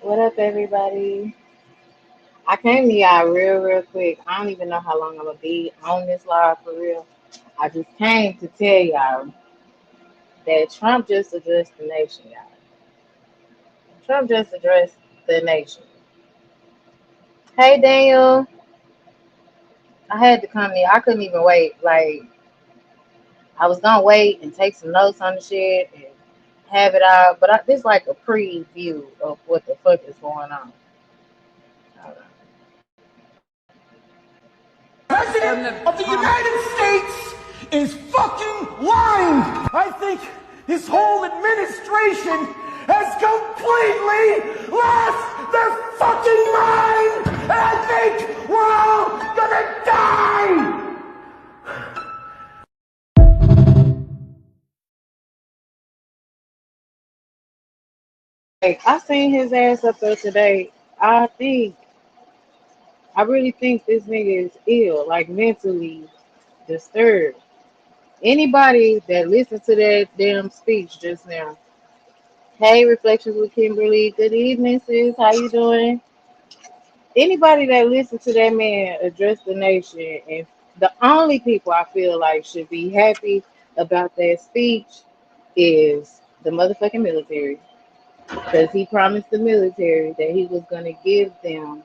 What up, everybody? I came to y'all real quick. I don't even know how long I'm gonna be on this live for real. I just came to tell y'all that Trump just addressed the nation, y'all. Trump just addressed the nation. Hey, Daniel, I had to come here. I couldn't even wait. Like, I was gonna wait and take some notes on the shit and have it out, but this like a preview of what the fuck is going on. Hold on. President of the United States is fucking lying. I think this whole administration has completely lost their fucking mind. And I think we're all gonna die. Like, I seen his ass up there today. I really think this nigga is ill, like mentally disturbed. Anybody that listened to that damn speech just now. Hey, Reflections with Kimberly. Good evening, sis. How you doing? Anybody that listened to that man address the nation, and the only people I feel like should be happy about that speech is the motherfucking military. Because he promised the military that he was going to give them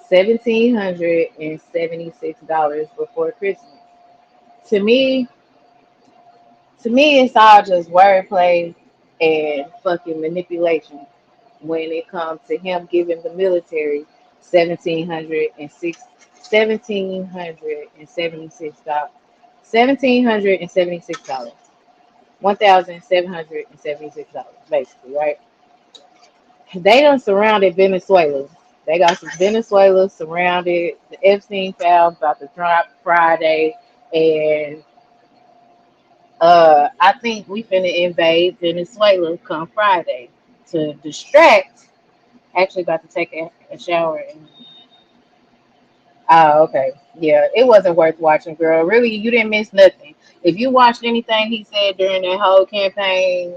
$1,776 before Christmas. To me, it's all just wordplay and fucking manipulation when it comes to him giving the military $1,776. $1,776. $1,776, basically, right? They done surrounded Venezuela. They got some Venezuela surrounded. The Epstein files about to drop Friday, and I think we finna invade Venezuela come Friday to distract. Actually, about to take a shower. Oh, okay. Yeah, it wasn't worth watching, girl. Really, you didn't miss nothing. If you watched anything he said during that whole campaign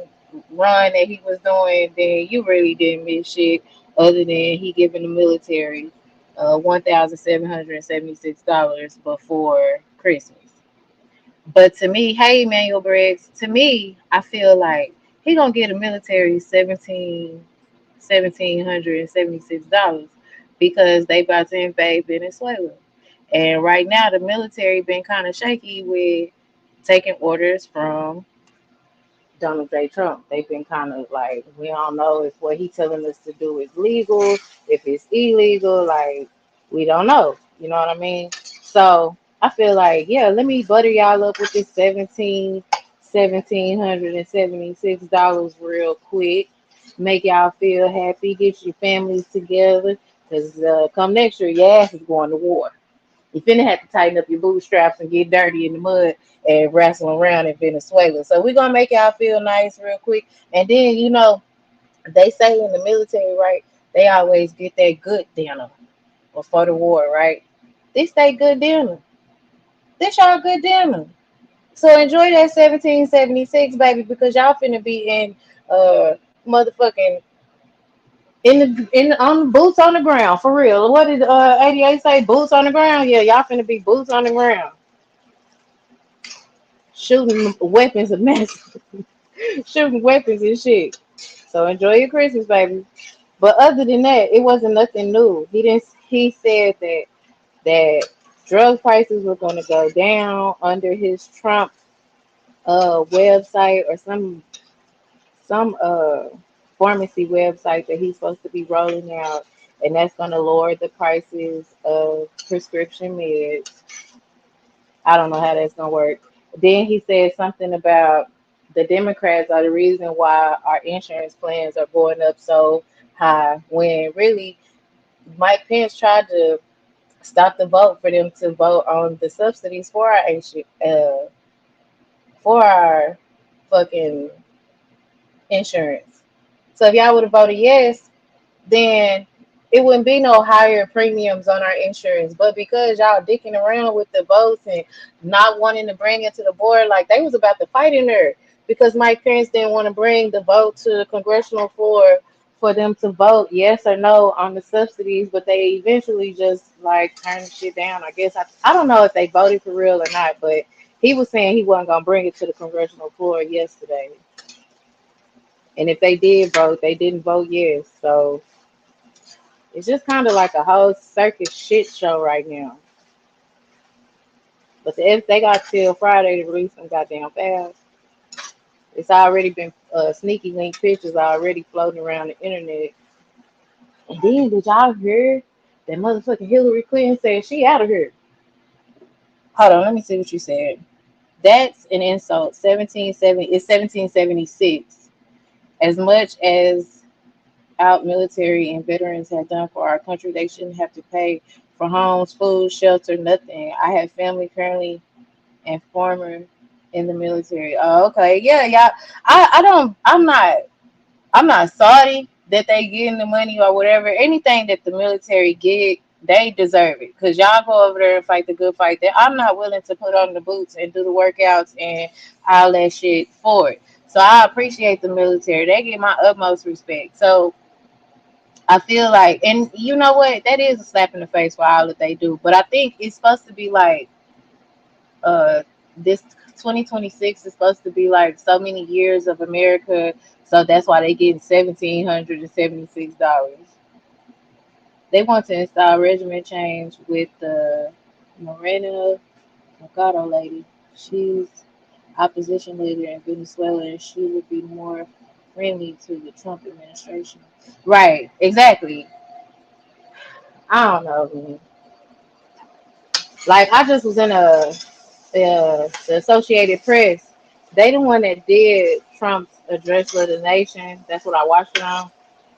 run that he was doing, then you really didn't miss shit other than he giving the military $1,776 before Christmas. But to me, hey, Emmanuel Briggs, to me, I feel like he gonna get the military $1,776 because they about to invade Venezuela. And right now, the military been kind of shaky with taking orders from Donald J. Trump. They've been kind of like, we don't know if what he's telling us to do is legal, if it's illegal. Like, we don't know. You know what I mean? So I feel like, yeah, let me butter y'all up with this $1,776 real quick. Make y'all feel happy. Get your families together. Because come next year, your ass is going to war. You finna have to tighten up your bootstraps and get dirty in the mud and wrestle around in Venezuela. So we're gonna make y'all feel nice real quick. And then they say in the military, right? They always get that good dinner before the war, right? This they good dinner. This y'all good dinner. So enjoy that 1776, baby, because y'all finna be in motherfucking on boots on the ground for real. What did 88 say? Boots on the ground? Yeah, y'all finna be boots on the ground. Shooting weapons of mass, shooting weapons and shit. So enjoy your Christmas, baby. But other than that, it wasn't nothing new. He didn't. He said that drug prices were going to go down under his Trump website or some pharmacy website that he's supposed to be rolling out, and that's going to lower the prices of prescription meds. I don't know how that's gonna work. Then he said something about the Democrats are the reason why our insurance plans are going up so high. When really Mike Pence tried to stop the vote for them to vote on the subsidies for our fucking insurance. So if y'all would have voted yes, then it wouldn't be no higher premiums on our insurance. But because y'all dicking around with the votes and not wanting to bring it to the board, like they was about to fight in there because Mike Pence didn't want to bring the vote to the congressional floor for them to vote yes or no on the subsidies, but they eventually just like turned the shit down. I guess I don't know if they voted for real or not, but he was saying he wasn't gonna bring it to the congressional floor yesterday. And if they did vote, they didn't vote yes. So it's just kind of like a whole circus shit show right now. But if they got till Friday to release some goddamn files, it's already been sneaky link pictures already floating around the internet. And then did y'all hear that motherfucking Hillary Clinton said she out of here? Hold on, let me see what you said. That's an insult. 1770 it's 1776. As much as out military and veterans have done for our country, they shouldn't have to pay for homes, food, shelter, nothing. I have family currently and former in the military. Oh, okay. Yeah, y'all. I don't I'm not sorry that they getting the money or whatever. Anything that the military get, they deserve it. Cause y'all go over there and fight the good fight. That I'm not willing to put on the boots and do the workouts and all that shit for it. So I appreciate the military. They get my utmost respect. So I feel like, and you know what, that is a slap in the face for all that they do. But I think it's supposed to be like, this 2026 is supposed to be like so many years of America, so that's why they getting $1,776. They want to install regiment change with the Morena Mercado lady. She's opposition leader in Venezuela, and she would be more friendly to the Trump administration. Right, exactly. I don't know, man. Like I just was in the Associated Press. They the one that did Trump's address to the nation. That's what I watched it on.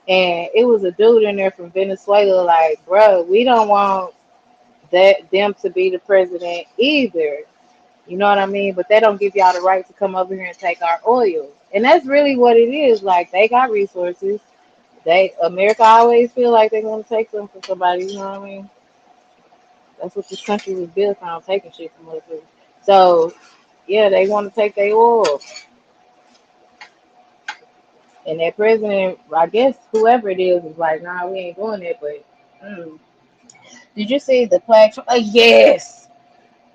And it was a dude in there from Venezuela, like, bro, we don't want that them to be the president either. You know what I mean? But they don't give y'all the right to come over here and take our oil. And that's really what it is. Like they got resources. They America always feel like they're gonna take them from somebody, you know what I mean? That's what this country was built on, taking shit from other people. So yeah, they want to take their oil. And that president, I guess whoever it is like, nah, we ain't doing that. But mm. Did you see the plaque? Yes.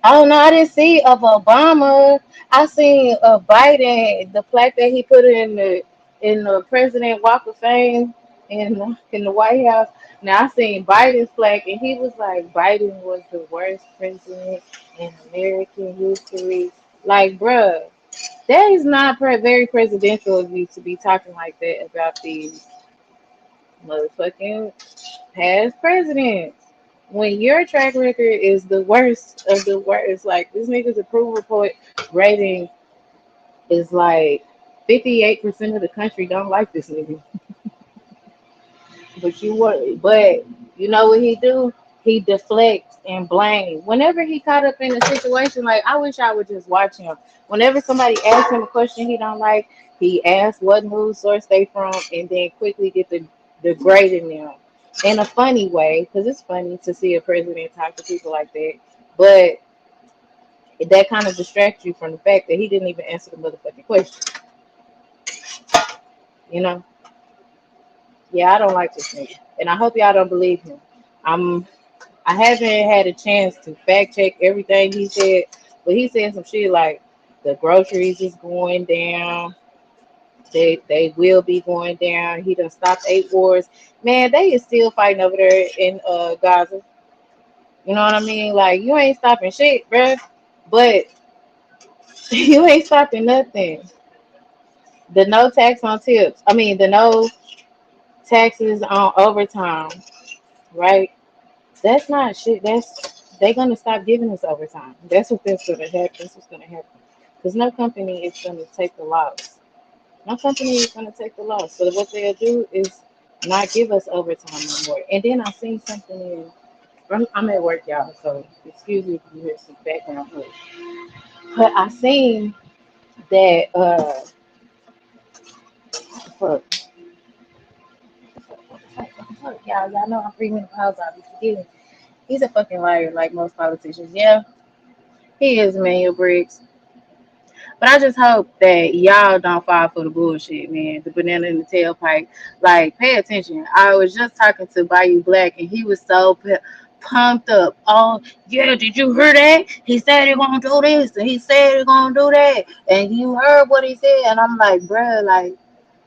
I don't know. I didn't see of Obama. I seen Biden, the plaque that he put in the President Walk of Fame in the White House. Now I seen Biden's plaque, and he was like, Biden was the worst president in American history. Like, bruh, that is not very presidential of you to be talking like that about these motherfucking past presidents. When your track record is the worst of the worst, like this nigga's approval report rating is like 58% of the country don't like this nigga. But you know what he do? He deflects and blame. Whenever he caught up in a situation, like I wish I would just watch him. Whenever somebody asks him a question he don't like, he asks what news source they from, and then quickly get the grading them in a funny way, because it's funny to see a president talk to people like that. But that kind of distracts you from the fact that he didn't even answer the motherfucking question. You know? Yeah, I don't like this nigga, and I hope y'all don't believe him. I'm I haven't had a chance to fact check everything he said, but he said some shit like the groceries is going down. They will be going down. He done stopped 8 wars. Man, they is still fighting over there in Gaza. You know what I mean? Like you ain't stopping shit, bruh. But you ain't stopping nothing. The no tax on tips. I mean the no taxes on overtime, right? That's not shit. They're gonna stop giving us overtime. That's what that's gonna happen. That's what's gonna happen. Because no company is gonna take the loss. No company is gonna take the loss. So what they'll do is not give us overtime no more. And then I seen something in. I'm at work, y'all. So excuse me if you hear some background noise. But I seen that. Fuck, y'all know I'm 3 minute pause. I'll be forgetting. He's a fucking liar, like most politicians. Yeah, he is Manuel Briggs. But I just hope that y'all don't fall for the bullshit, man. The banana in the tailpipe. Like, pay attention. I was just talking to Bayou Black, and he was so pumped up. Oh, yeah, did you hear that? He said he gonna do this, and he said he gonna do that. And you heard what he said. And I'm like, bruh, like,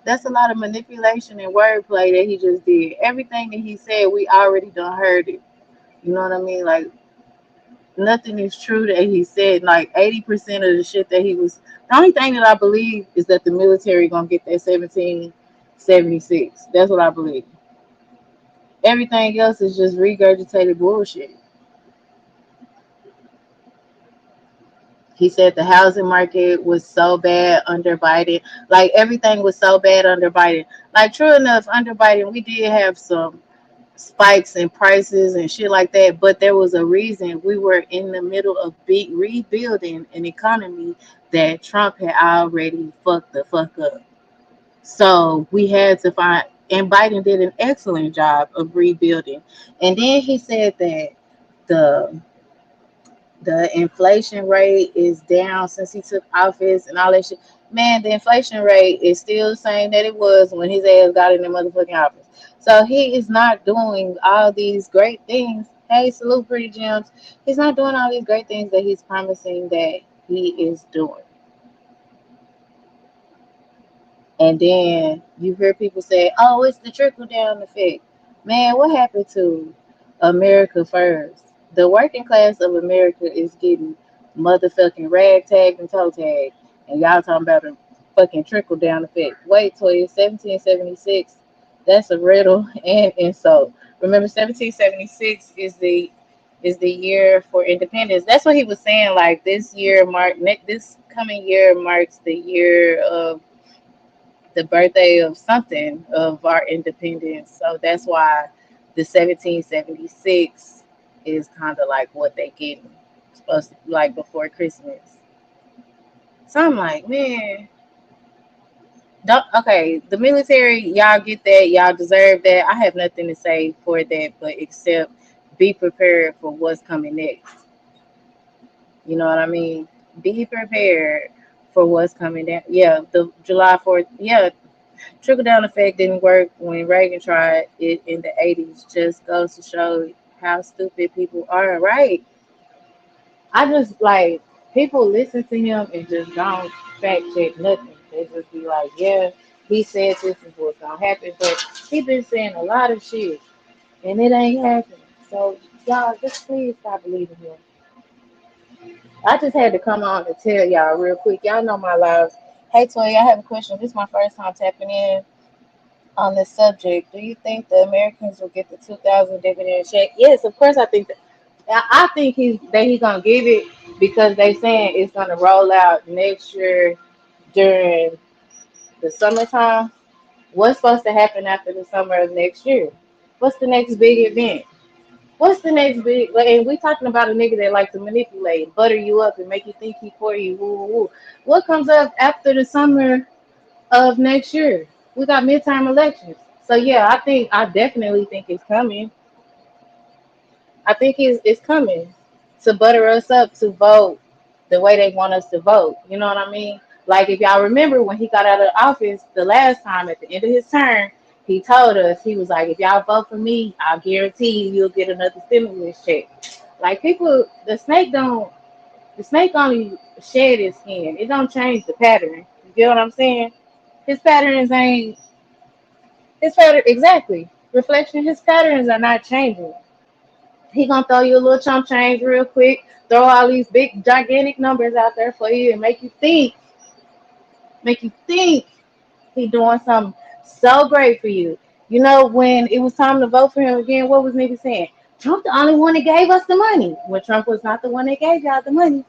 that's a lot of manipulation and wordplay that he just did. Everything that he said, we already done heard it. You know what I mean? Like, nothing is true that he said. Like 80% of the shit that he was. The only thing that I believe is that the military gonna get that 1776. That's what I believe. Everything else is just regurgitated bullshit. He said the housing market was so bad under Biden. Like everything was so bad under Biden. Like true enough, under Biden, we did have some spikes in prices and shit like that, but there was a reason. We were in the middle of rebuilding an economy that Trump had already fucked the fuck up. So we had to find, and Biden did an excellent job of rebuilding. And then he said that the the inflation rate is down since he took office and all that shit. Man, the inflation rate is still the same that it was when his ass got in the motherfucking office. So he is not doing all these great things. Hey, salute, pretty gems. He's not doing all these great things that he's promising that he is doing. And then you hear people say, "Oh, it's the trickle down effect." Man, what happened to America first? The working class of America is getting motherfucking ragtag and toe tag, and y'all talking about a fucking trickle down effect. Wait till it's 1776. That's a riddle and insult. Remember, 1776 is the year for independence. That's what he was saying. Like this coming year marks the year of the birthday of something of our independence. So that's why the 1776 is kind of like what they getting supposed to like before Christmas. So I'm like, man, don't okay. The military, y'all get that, y'all deserve that. I have nothing to say for that, but except be prepared for what's coming next. You know what I mean? Be prepared for what's coming down. Yeah, the July 4th. Yeah, trickle down effect didn't work when Reagan tried it in the 80s. Just goes to show how stupid people are, right? I just like people listen to him and just don't fact check nothing. They just be like, yeah, he said this is what's gonna happen, but he been saying a lot of shit and it ain't happening. So y'all just please stop believing him. I just had to come on and tell y'all real quick. Y'all know my lives. Hey Toy, I have a question. This is my first time tapping in on this subject. Do you think the Americans will get the 2000 dividend check? Yes, of course. I think that. I think he's gonna give it because they saying it's gonna roll out next year during the summertime. What's supposed to happen after the summer of next year? What's the next big event? What's the next big? Like, and we talking about a nigga that like to manipulate, butter you up, and make you think he for you. Woo, woo, woo. What comes up after the summer of next year? We got midterm elections. So yeah, I definitely think it's coming. I think it's coming to butter us up to vote the way they want us to vote. You know what I mean? Like if y'all remember when he got out of office the last time at the end of his term, he told us he was like, if y'all vote for me, I'll guarantee you'll get another stimulus check. Like people, the snake only shed his skin. It don't change the pattern. You get what I'm saying? His patterns ain't his pattern exactly. Reflection, his patterns are not changing. He gonna throw you a little chump change real quick, throw all these big gigantic numbers out there for you and make you think he doing something so great for you. You know, when it was time to vote for him again, what was niggas saying? Trump the only one that gave us the money. When Trump was not the one that gave y'all the money.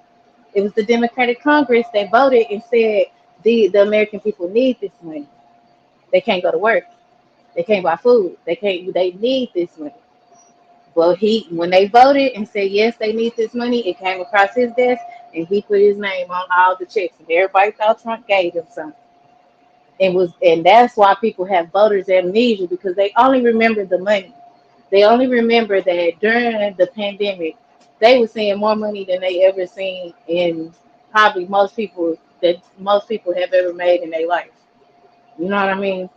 It was the Democratic Congress that voted and said the American people need this money. They can't go to work. They can't buy food. They need this money. Well, when they voted and said yes, they need this money, it came across his desk, and he put his name on all the checks, and everybody thought Trump gave him something. And that's why people have voters amnesia because they only remember the money. They only remember that during the pandemic, they were seeing more money than they ever seen in probably most people that most people have ever made in their life. You know what I mean?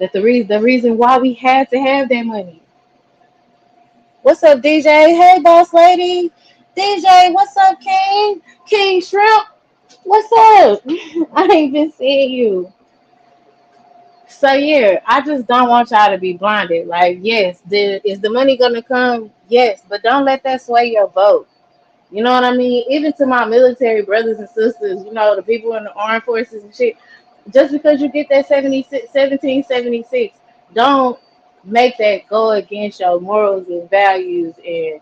That the reason why we had to have that money. What's up, DJ? Hey, boss lady. DJ, what's up, King? King Shrimp, what's up? I ain't been seeing you. So yeah, I just don't want y'all to be blinded. Like, yes, is the money gonna come? Yes, but don't let that sway your vote. You know what I mean? Even to my military brothers and sisters, the people in the armed forces and shit, just because you get that 1776, don't make that go against your morals and values and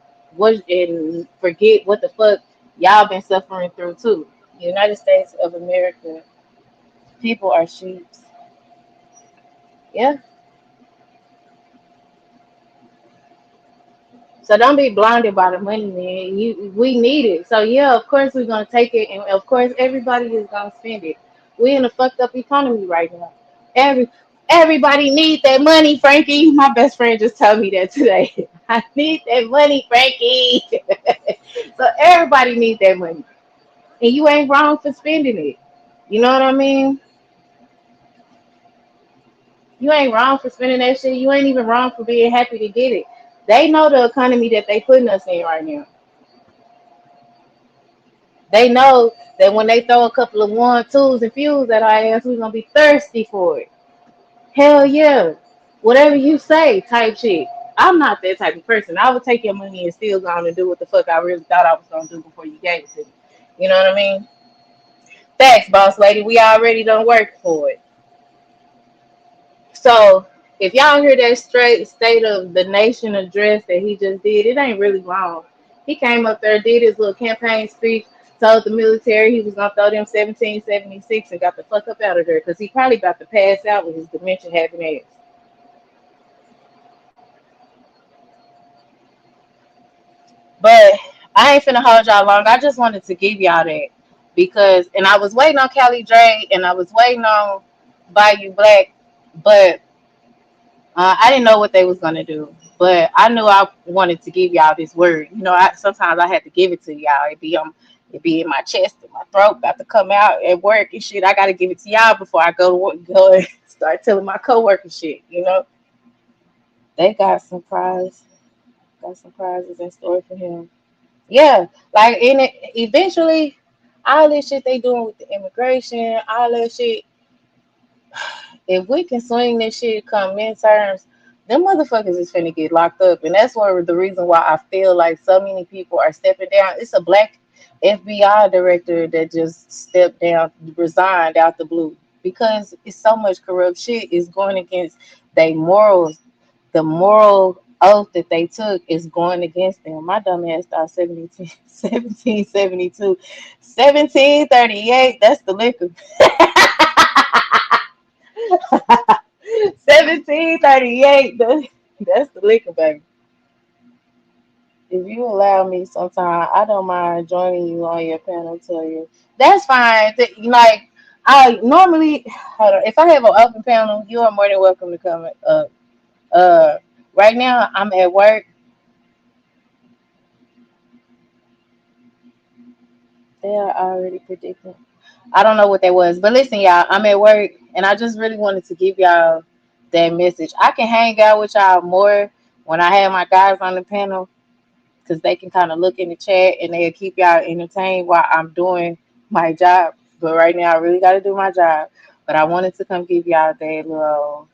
forget what the fuck y'all been suffering through too. United States of America, people are sheep. Yeah. So don't be blinded by the money, man. We need it. So yeah, of course we're gonna take it, and of course everybody is gonna spend it. We in a fucked up economy right now. Every Everybody needs that money, Frankie. My best friend just told me that today. I need that money, Frankie. So everybody needs that money, and you ain't wrong for spending it. You know what I mean? You ain't wrong for spending that shit. You ain't even wrong for being happy to get it. They know the economy that they putting us in right now. They know that when they throw a couple of one, twos, and fews at our ass, we're gonna be thirsty for it. Hell yeah. Whatever you say, type shit. I'm not that type of person. I would take your money and still go on and do what the fuck I really thought I was gonna do before you gave it to me. You know what I mean? Thanks, boss lady. We already done work for it. So if y'all hear that straight state of the nation address that he just did, it ain't really wrong. He came up there, did his little campaign speech, told the military he was gonna throw them 1776 and got the fuck up out of there because he probably about to pass out with his dementia having ass. But I ain't finna hold y'all long. I just wanted to give y'all that because, and I was waiting on Cali Dre and I was waiting on Bayou Black, but I didn't know what they was gonna do, but I knew I wanted to give y'all this word. Sometimes I had to give it to y'all. It be in my chest and my throat, about to come out at work and shit. I gotta give it to y'all before I go to work, go and start telling my coworkers shit. They got some prizes in store for him. Yeah, like in it, eventually, all this shit they doing with the immigration, all that shit. If we can swing this shit come midterms, them motherfuckers is finna get locked up. And that's one of the reason why I feel like so many people are stepping down. It's a black FBI director that just stepped down, resigned out the blue. Because it's so much corrupt shit is going against their morals. The moral oath that they took is going against them. My dumb ass thought 1772. 1738, that's the liquor. 1738. That's the liquor, baby. If you allow me sometime, I don't mind joining you on your panel. Tell you that's fine. Like I normally, hold on, if I have an open panel, you are more than welcome to come up. Right now I'm at work. They are already predicting. I don't know what that was, but listen, y'all, I'm at work and I just really wanted to give y'all that message. I can hang out with y'all more when I have my guys on the panel because they can kind of look in the chat and they'll keep y'all entertained while I'm doing my job. But right now, I really got to do my job. But I wanted to come give y'all that little.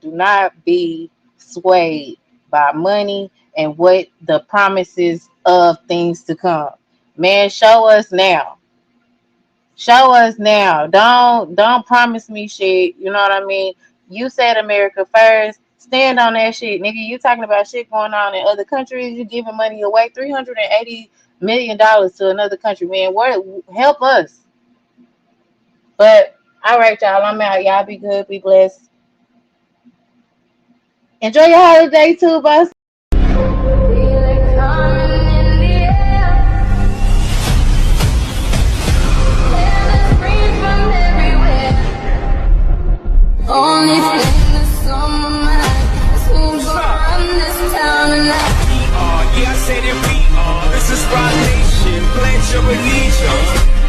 Do not be swayed by money and what the promises of things to come. Man, show us now. Show us now. Don't promise me shit. You know what I mean? You said America first. Stand on that shit, nigga. You talking about shit going on in other countries. You giving money away, $380 million to another country, man. What? Help us. But all right, y'all. I'm out. Y'all be good. Be blessed. Enjoy your holiday too, boss. Only thing that's on my mind is who's gonna run this town tonight. Yeah, I said that we are. This is Rock Nation. Pledge your allegiance.